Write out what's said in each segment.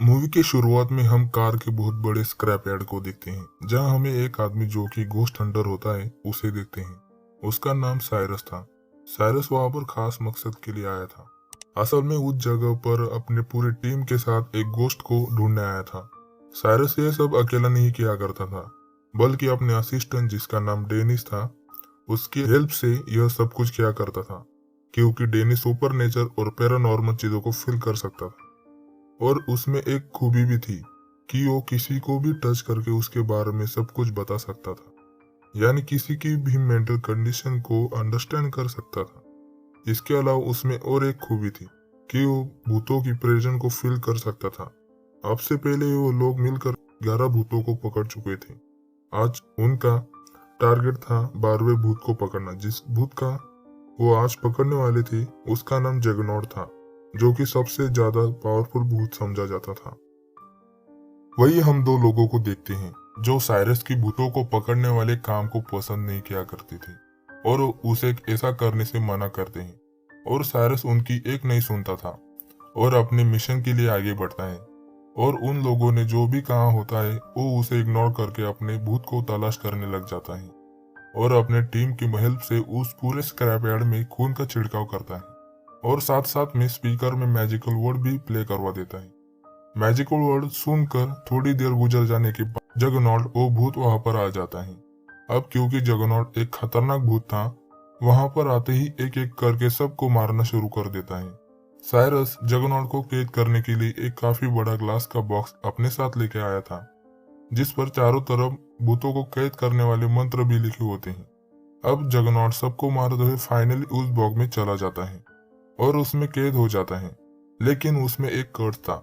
Movie की शुरुआत में हम कार के बहुत बड़े स्क्रैप यार्ड को देखते हैं, जहां हमें एक आदमी जो कि घोस्ट हंटर होता है उसे देखते हैं। उसका नाम साइरस था। साइरस वहां पर खास मकसद के लिए आया था। असल में उस जगह पर अपने पूरी टीम के साथ एक घोस्ट को ढूंढने आया था। साइरस ये सब अकेला नहीं किया करता था, बल्कि अपने असिस्टेंट जिसका नाम डेनिस था, उसकी हेल्प से यह सब कुछ किया करता था, क्योंकि डेनिस सुपर नेचर और पैरानॉर्मल चीजों को फील कर सकता था। और उसमें एक खूबी भी थी कि वो किसी को भी टच करके उसके बारे में सब कुछ बता सकता था, यानी किसी की भी मेंटल कंडीशन को अंडरस्टैंड कर सकता था। इसके अलावा उसमें और एक खूबी थी कि वो भूतों की प्रेजेंस को फील कर सकता था। अब से पहले वो लोग मिलकर 11 भूतों को पकड़ चुके थे। आज उनका टारगेट था 12वें भूत को पकड़ना। जिस भूत का वो आज पकड़ने वाले थे उसका नाम जगनॉट था, जो कि सबसे ज्यादा पावरफुल भूत समझा जाता था। वही हम दो लोगों को देखते हैं जो साइरस की भूतों को पकड़ने वाले काम को पसंद नहीं किया करते थे और उसे ऐसा करने से मना करते हैं, और साइरस उनकी एक नहीं सुनता था और अपने मिशन के लिए आगे बढ़ता है। और उन लोगों ने जो भी कहा होता है वो उसे इग्नोर करके अपने भूत को तलाश करने लग जाता है और अपने टीम की हेल्प से उस पूरे स्क्रैप यार्ड में खून का छिड़काव करता है, और साथ साथ में स्पीकर में मैजिकल वर्ड भी प्ले करवा देता है। मैजिकल वर्ड सुनकर थोड़ी देर गुजर जाने के बाद जगनॉट वो भूत वहां पर आ जाता है। अब क्योंकि जगनॉट एक खतरनाक भूत था, वहां पर आते ही एक एक करके सबको मारना शुरू कर देता है। साइरस जगनॉट को कैद करने के लिए एक काफी बड़ा ग्लास का बॉक्स अपने साथ लेके आया था, जिस पर चारों तरफ भूतों को कैद करने वाले मंत्र भी लिखे होते हैं। अब जगनॉट सबको मारते हुए फाइनली उस बॉक्स में चला जाता है और उसमें कैद हो जाता है। लेकिन उसमें एक कर्ज था,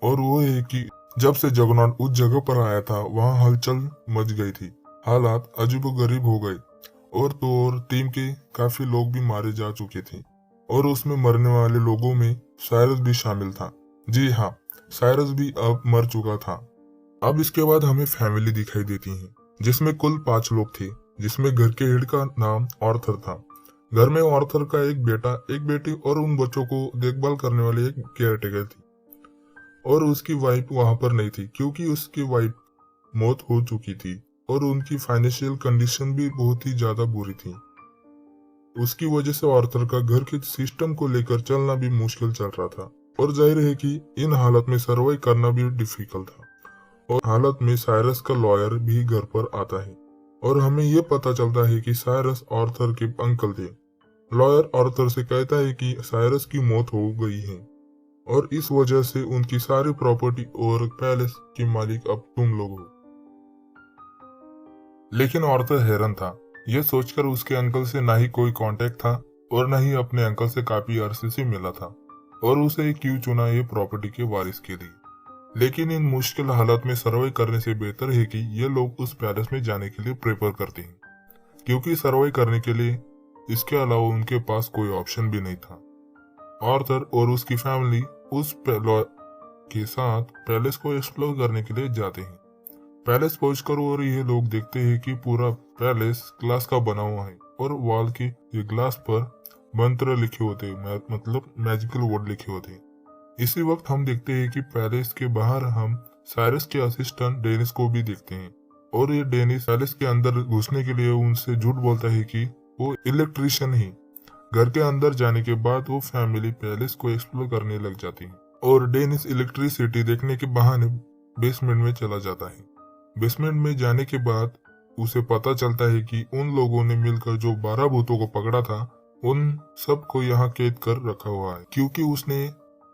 और वो है कि जब से जगनॉट उस जगह पर आया था वहां हलचल मच गई थी। हालात अजीबोगरीब हो गए, और तो और टीम के काफी लोग भी मारे जा चुके थे, और उसमें मरने वाले लोगों में साइरस भी शामिल था। जी हाँ, साइरस भी अब मर चुका था। अब इसके बाद हमें फैमिली दिखाई देती है, जिसमें कुल 5 लोग थे, जिसमें घर के हेड का नाम ऑर्थर था। घर में ऑर्थर का एक बेटा, एक बेटी और उन बच्चों को देखभाल करने वाली एक केयरटेकर थी। और उसकी वाइफ वहां पर नहीं थी, क्योंकि उसकी वाइफ मौत हो चुकी थी और उनकी फाइनेंशियल कंडीशन भी बहुत ही ज्यादा बुरी थी। उसकी वजह से ऑर्थर का घर के सिस्टम को लेकर चलना भी मुश्किल चल रहा था, और जाहिर है कि इन हालत में सर्वाइव करना भी डिफिकल्ट था। और हालत में साइरस का लॉयर भी घर पर आता है, और हमें यह पता चलता है कि साइरस ऑर्थर के अंकल थे। लॉयर ऑर्थर से कहता है कि साइरस की मौत हो गई है और इस वजह से उनकी सारी प्रॉपर्टी और पैलेस की मालिक अब तुम लोग हो। लेकिन ऑर्थर हैरान था, यह सोचकर उसके अंकल से ना ही कोई कांटेक्ट था और न ही अपने अंकल से काफी अरसे से मिला था, और उसे क्यों चुना ये प्रॉपर्टी के वारिस के लिए। लेकिन इन मुश्किल हालात में सर्वाइव करने से बेहतर है कि ये लोग उस पैलेस में जाने के लिए प्रेफर करते हैं, क्योंकि सर्वाइव करने के लिए इसके अलावा उनके पास कोई ऑप्शन भी नहीं था। आर्थर और उसकी फैमिली उस के साथ पैलेस को एक्सप्लोर करने के लिए जाते हैं। पैलेस पहुंचकर और ये लोग देखते हैं कि पूरा पैलेस ग्लास का बना हुआ है और वॉल के ये ग्लास पर मंत्र लिखे होते हैं, मतलब मैजिकल वर्ड लिखे होते हैं। इसी वक्त हम देखते हैं कि पैलेस के बाहर हम साइरस के असिस्टेंट डेनिस को भी देखते हैं, और ये डेनिस पैलेस के अंदर घुसने के लिए उनसे झूठ बोलता है कि वो इलेक्ट्रिशियन है। घर के अंदर जाने के बाद वो फैमिली पैलेस को एक्सप्लोर करने लग जाती है, और डेनिस इलेक्ट्रिसिटी देखने के बहाने बेसमेंट में चला जाता है। बेसमेंट में जाने के बाद उसे पता चलता है कि उन लोगों ने मिलकर जो 12 भूतों को पकड़ा था, उन सब को यहाँ कैद कर रखा हुआ है, क्योंकि उसने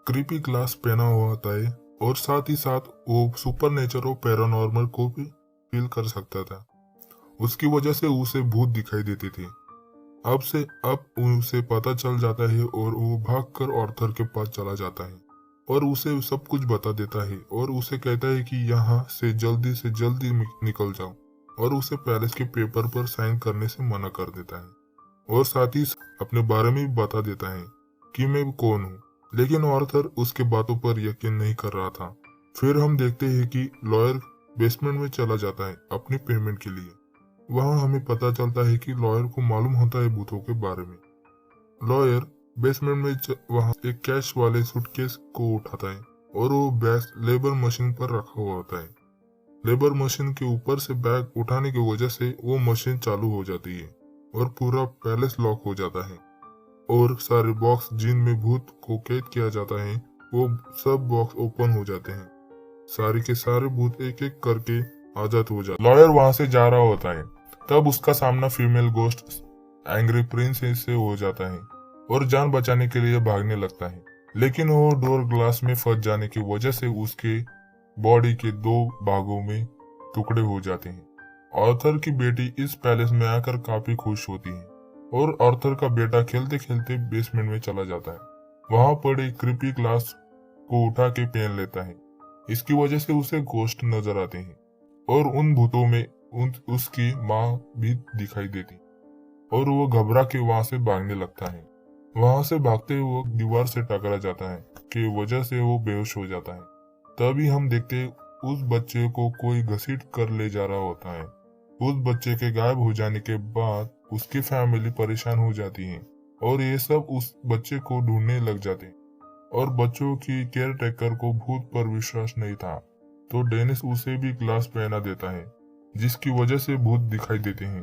क्रीपी ग्लास पहना हुआ होता है, और साथ ही साथ वो सुपर नेचर और पैरानॉर्मल को भी फील कर सकता था। उसकी वजह से उसे भूत दिखाई देते थे। अब उसे पता चल जाता है और वो भागकर ऑर्थर के पास चला जाता है और उसे सब कुछ बता देता है, और उसे कहता है कि यहाँ से जल्दी निकल जाओ, और उसे पैलेस के पेपर पर साइन करने से मना कर देता है, और साथ ही अपने बारे में भी बता देता है कि मैं कौन हूँ। लेकिन ऑर्थर उसके बातों पर यकीन नहीं कर रहा था। फिर हम देखते हैं कि लॉयर बेसमेंट में चला जाता है अपनी पेमेंट के लिए। वहां हमें पता चलता है कि लॉयर को मालूम होता है भूतों के बारे में। लॉयर बेसमेंट में वहां एक कैश वाले सूटकेस को उठाता है और वो बैग लेबर मशीन पर रखा हुआ होता है। लेबर मशीन के ऊपर से बैग उठाने की वजह से वो मशीन चालू हो जाती है और पूरा पैलेस लॉक हो जाता है और सारे बॉक्स जिनमें भूत को कैद किया जाता है वो सब बॉक्स ओपन हो जाते हैं। सारे के सारे भूत एक एक करके आजाद हो जाते। लॉयर वहां से जा रहा होता है, तब उसका सामना फीमेल गोस्ट एंग्री प्रिंसेस से हो जाता है और जान बचाने के लिए भागने लगता है, लेकिन वो डोर ग्लास में फंस जाने की वजह से उसके बॉडी के 2 भागों में टुकड़े हो जाते हैं। आर्थर की बेटी इस पैलेस में आकर काफी खुश होती है और आर्थर का बेटा खेलते खेलते बेसमेंट में चला जाता है। वहां पड़े क्रिपी ग्लास को उठा के पहन लेता है। इसकी वजह से उसे गोश्त नजर आते हैं और उन भूतों में उसकी माँ भी दिखाई देती और वो घबरा के वहां से भागने लगता है। वहां से भागते हुए वो दीवार से टकरा जाता है की वजह से वो बेहोश हो जाता है। तभी हम देखते उस बच्चे को कोई घसीट कर ले जा रहा होता है। उस बच्चे के गायब हो जाने के बाद उसकी फैमिली परेशान हो जाती है और ये सब उस बच्चे को ढूंढने लग जाते हैं और बच्चों की केयर टेकर को भूत पर विश्वास नहीं था, तो डेनिस उसे भी ग्लास पहना देता है जिसकी वजह से भूत दिखाई देते हैं।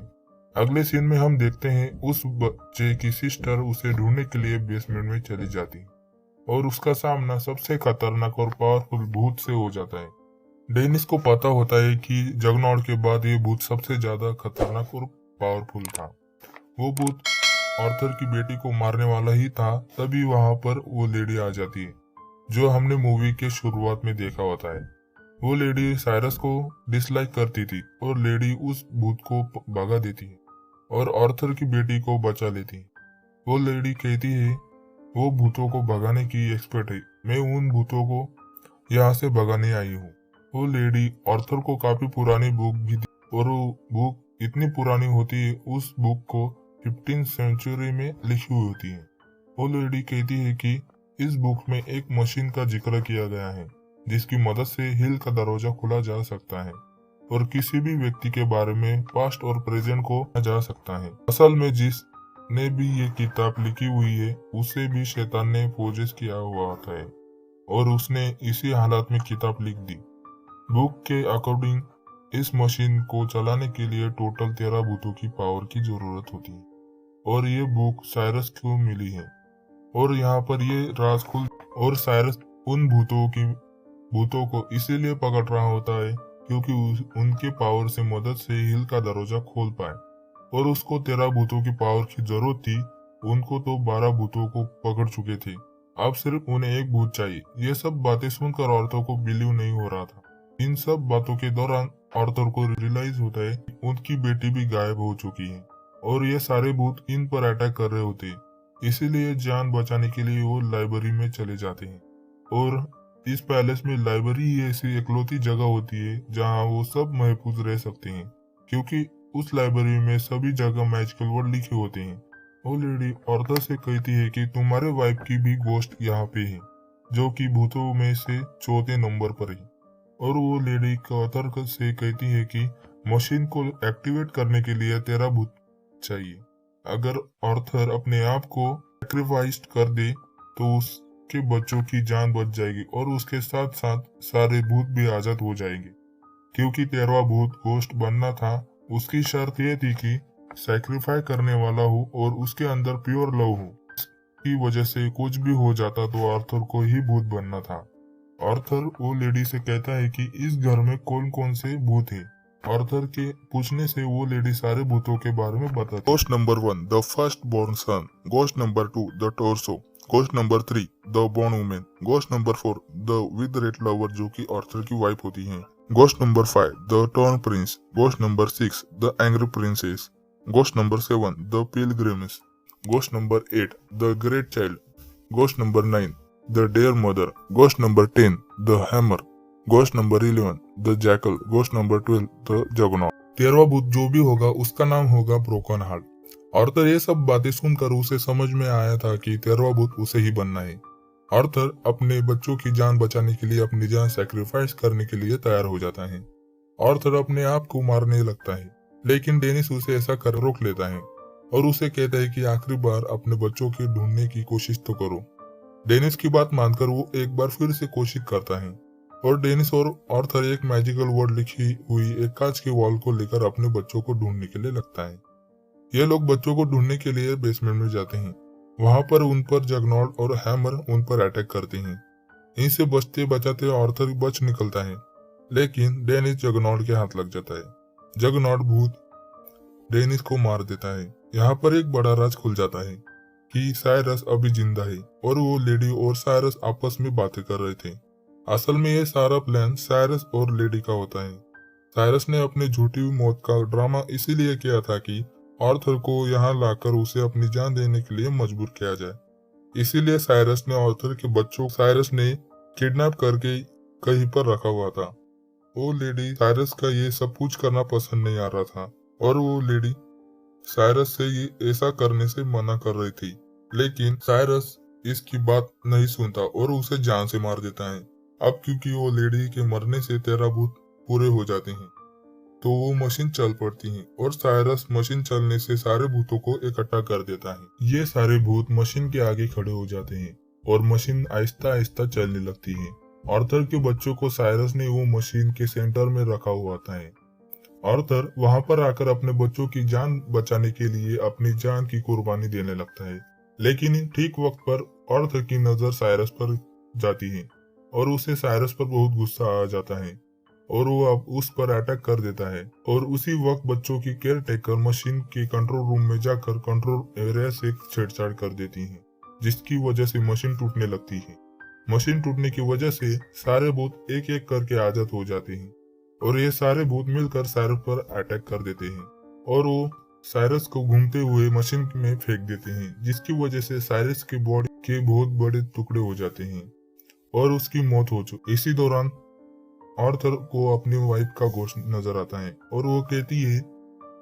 अगले सीन में हम देखते हैं उस बच्चे की सिस्टर उसे ढूंढने के लिए बेसमेंट में चली जाती है और उसका सामना सबसे खतरनाक और पावरफुल भूत से हो जाता है। डेनिस को पता होता है कि जगनॉट के बाद ये भूत सबसे ज्यादा खतरनाक और पावरफुल था। वो भूत आर्थर की बेटी को मारने वाला ही था। तभी वहां पर वो लेडी आ जाती है जो हमने मूवी के शुरुआत में देखा होता है। वो लेडी साइरस को डिसलाइक करती थी और लेडी उस भूत को भगा देती है और आर्थर की बेटी को बचा लेती है। वो लेडी कहती है वो भूतों को भगाने की एक्सपर्ट है, मैं उन भूतों को यहाँ से भगाने आई हूँ। वो लेडी आर्थर को काफी पुरानी बुक भी दी और वो बुक इतनी पुरानी होती है, उस बुक को 15th सेंचुरी में लिखी हुई होती है। वो लेडी कहती है कि इस बुक में एक मशीन का जिक्र किया गया है जिसकी मदद से हिल का दरवाजा खुला जा सकता है और किसी भी व्यक्ति के बारे में पास्ट और प्रेजेंट को जा सकता है। असल में जिसने भी ये किताब लिखी हुई है उसे भी शैतान ने पोजेस किया हुआ होता है और उसने इसी हालात में किताब लिख दी। बुक के अकॉर्डिंग इस मशीन को चलाने के लिए टोटल 13 भूतों की पावर की जरूरत होती है और ये बुक साइरस को मिली है और यहाँ पर ये राज खुल और साइरस उन भूतों को इसीलिए पकड़ रहा होता है क्योंकि उनके पावर से मदद से हिल का दरवाजा खोल पाए और उसको 13 भूतों की पावर की जरूरत थी। उनको तो 12 भूतों को पकड़ चुके थे, अब सिर्फ उन्हें एक भूत चाहिए। ये सब बातें सुनकर औरतों को बिलीव नहीं हो रहा था। इन सब बातों के दौरान आर्थर को रियलाइज होता है उनकी बेटी भी गायब हो चुकी है और ये सारे भूत इन पर अटैक कर रहे होते हैं। इसीलिए जान बचाने के लिए वो लाइब्रेरी में चले जाते हैं और इस पैलेस में लाइब्रेरी ही ऐसी इकलौती जगह होती है जहाँ वो सब महफूज रह सकते हैं क्योंकि उस लाइब्रेरी में सभी जगह मैजिकल वर्ड लिखे होते हैं। वो लेडी आर्थर से कहती है कि तुम्हारे वाइफ की भी गोश्त यहाँ पे है जो कि भूतों में से 4थे नंबर पर है और वो लेडी आर्थर से कहती है कि मशीन को एक्टिवेट करने के लिए 13 भूत चाहिए। अगर आर्थर अपने आप को सैक्रिफाइस कर दे तो उसके बच्चों की जान बच जाएगी और उसके साथ साथ सारे भूत भी आजाद हो जाएंगे। क्योंकि 13वां भूत गोश्त बनना था, उसकी शर्त यह थी कि सैक्रिफाई करने वाला हो और उसके अंदर प्योर लव हो। की वजह से कुछ भी हो जाता तो आर्थर को ही भूत बनना था। आर्थर वो लेडी से कहता है कि इस घर में कौन कौन से भूत हैं। आर्थर के पूछने से वो लेडी सारे भूतों के बारे में बताती है। Ghost number 1 the first born son, ghost number 2 the torso, ghost number 3 the born woman, ghost number 4 the with red lover जो कि आर्थर की वाइफ होती है, ghost number 5 the torn prince, ghost number 6 the angry princess, ghost number 7 the pilgrims, ghost number 8 the great child, ghost number 9 the dare mother, ghost number 10 the hammer, ghost number 11 the jackal, ghost number 12 the juggernaut. 13वां भूत जो भी होगा उसका नाम होगा broken heart. Arthur ये सब बातें सुनकर उसे समझ में आया था कि 13वां भूत उसे ही बनना है। आर्थर अपने बच्चों की जान बचाने के लिए अपनी जान सैक्रिफाइस करने के लिए तैयार हो जाता है। आर्थर अपने आप को मारने लगता है लेकिन डेनिस उसे ऐसा कर रोक लेता है और उसे कहता है कि आखिरी बार अपने बच्चों के ढूंढने की कोशिश तो करो। डेनिस की बात मानकर वो एक बार फिर से कोशिश करता है और डेनिस और आर्थर एक मैजिकल वर्ड लिखी हुई एक कांच की वॉल को लेकर अपने बच्चों को ढूंढने के लिए लगता है। ये लोग बच्चों को ढूंढने के लिए बेसमेंट में जाते हैं। वहां पर उन पर जगनॉट और हैमर उन पर अटैक करते हैं। इनसे बचते बचाते आर्थर बच निकलता है, लेकिन डेनिस जगनॉट के हाथ लग जाता है। जगनॉट भूत डेनिस को मार देता है। यहाँ पर एक बड़ा राज खुल जाता है कि साइरस अभी जिंदा है और वो लेडी और साइरस आपस में बातें कर रहे थे। असल में ये सारा प्लान साइरस और लेडी का होता है। साइरस ने अपनी झूठी मौत का ड्रामा इसीलिए किया था कि आर्थर को यहाँ लाकर उसे अपनी जान देने के लिए मजबूर किया जाए। इसीलिए साइरस ने आर्थर के बच्चों साइरस ने किडनैप करके कहीं पर रखा हुआ था। वो लेडी साइरस का ये सब कुछ करना पसंद नहीं आ रहा था और वो लेडी साइरस से ये ऐसा करने से मना कर रही थी, लेकिन साइरस इसकी बात नहीं सुनता और उसे जान से मार देता है। अब क्योंकि वो लेडी के मरने से 13 भूत पूरे हो जाते हैं, तो वो मशीन चल पड़ती है और साइरस मशीन चलने से सारे भूतों को इकट्ठा कर देता है। ये सारे भूत मशीन के आगे खड़े हो जाते हैं और मशीन आहिस्ता आहिस्ता चलने लगती है। आर्थर के बच्चों को साइरस ने वो मशीन के सेंटर में रखा हुआ था। आर्थर वहां पर आकर अपने बच्चों की जान बचाने के लिए अपनी जान की कुर्बानी देने लगता है, लेकिन ठीक वक्त पर आर्थर की नजर साइरस पर जाती है और उसे साइरस पर बहुत गुस्सा आ जाता है और वो अब उस पर अटैक कर देता है। और उसी वक्त बच्चों की केयर टेकर मशीन के कंट्रोल रूम में जाकर कंट्रोल एरिया से छेड़छाड़ कर देती है, जिसकी वजह से मशीन टूटने लगती है। मशीन टूटने की वजह से सारे भूत एक एक करके आजाद हो जाते हैं और ये सारे भूत मिलकर साइरस पर अटैक कर देते हैं और वो साइरस को घूमते हुए मशीन में फेंक देते हैं, जिसकी वजह से साइरस की बॉडी के बहुत बड़े टुकड़े हो जाते हैं और उसकी मौत हो चुकी। इसी दौरान आर्थर को अपनी वाइफ का गोश्त नजर आता है और वो कहती है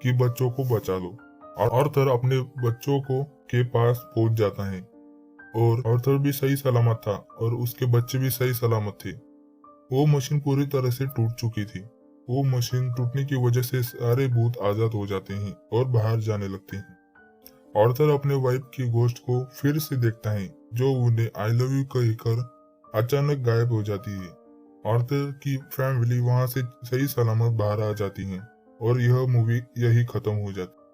कि बच्चों को बचा लो। आर्थर अपने बच्चों को के पास पहुंच जाता है और आर्थर भी सही सलामत था और उसके बच्चे भी सही सलामत थे। वो मशीन पूरी तरह से टूट चुकी थी। वो मशीन टूटने की वजह से सारे भूत आजाद हो जाते हैं और बाहर जाने लगते हैं। आर्थर अपने वाइफ की गोश्त को फिर से देखता है, जो उन्हें आई लव यू कहकर अचानक गायब हो जाती है। आर्थर की फैमिली वहां से सही सलामत बाहर आ जाती है और यह मूवी यही खत्म हो जाती है।